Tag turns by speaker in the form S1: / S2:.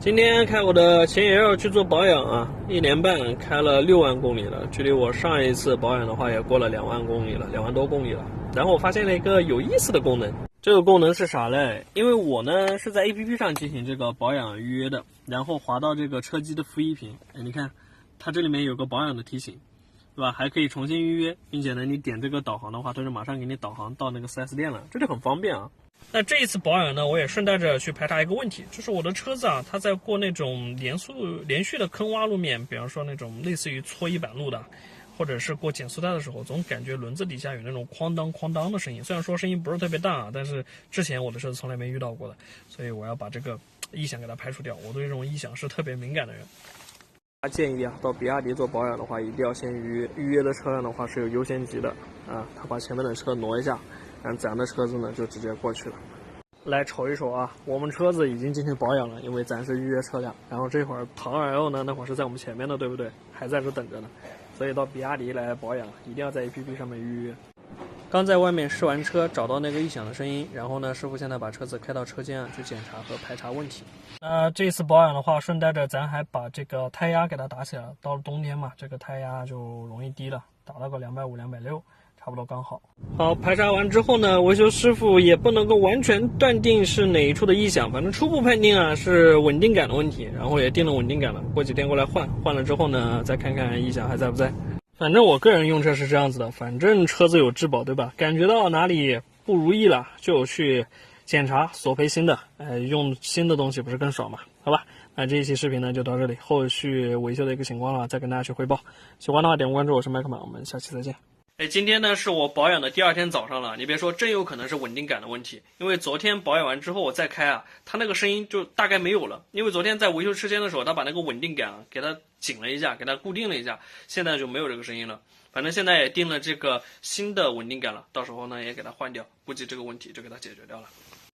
S1: 今天开我的前野2去做保养啊，1年半开了6万公里了，距离我上一次保养的话也过了2万公里了，2万多公里了。然后我发现了一个有意思的功能，这个功能是啥嘞？因为我呢是在 APP 上进行这个保养预约的，然后滑到这个车机的负一屏，你看它这里面有个保养的提醒，对吧？还可以重新预约，并且呢你点这个导航的话，它就马上给你导航到那个 4S 店了，这就很方便啊。那这一次保养呢，我也顺带着去排查一个问题，就是我的车子啊，它在过那种连续的坑洼路面，比方说那种类似于搓衣板路的，或者是过减速带的时候，总感觉轮子底下有那种哐当哐当的声音。虽然说声音不是特别大啊，但是之前我的车子从来没遇到过的，所以我要把这个异响给它排除掉。我对这种异响是特别敏感的人。建议啊，到比亚迪做保养的话，一定要先预约。预约的车辆的话是有优先级的啊，他把前面的车挪一下。咱的车子呢就直接过去了。来瞅一瞅啊，我们车子已经进行保养了，因为咱是预约车辆。然后这会儿唐 L 呢，那会儿是在我们前面的，对不对？还在这等着呢。所以到比亚迪来保养，一定要在 APP 上面预约。刚在外面试完车，找到那个异响的声音，然后呢，师傅现在把车子开到车间啊，去检查和排查问题。这次保养的话，顺带着咱还把这个胎压给它打起来了。到了冬天嘛，这个胎压就容易低了，打到个250、260。差不多刚好。好，排查完之后呢，维修师傅也不能够完全断定是哪一处的异响，反正初步判定啊是稳定杆的问题，然后也定了稳定杆了。过几天过来换了之后呢，再看看异响还在不在。反正我个人用车是这样子的，反正车子有质保，对吧？感觉到哪里不如意了，就去检查索赔新的。用新的东西不是更爽嘛？好吧，那这一期视频呢就到这里，后续维修的一个情况了，再跟大家去汇报。喜欢的话点个关注，我是麦克马，我们下期再见。今天呢是我保养的第2天早上了，你别说，真有可能是稳定杆的问题。因为昨天保养完之后我再开啊，它那个声音就大概没有了。因为昨天在维修车间的时候，他把那个稳定杆啊给它紧了一下，给它固定了一下，现在就没有这个声音了。反正现在也定了这个新的稳定杆了，到时候呢也给它换掉，估计这个问题就给它解决掉了。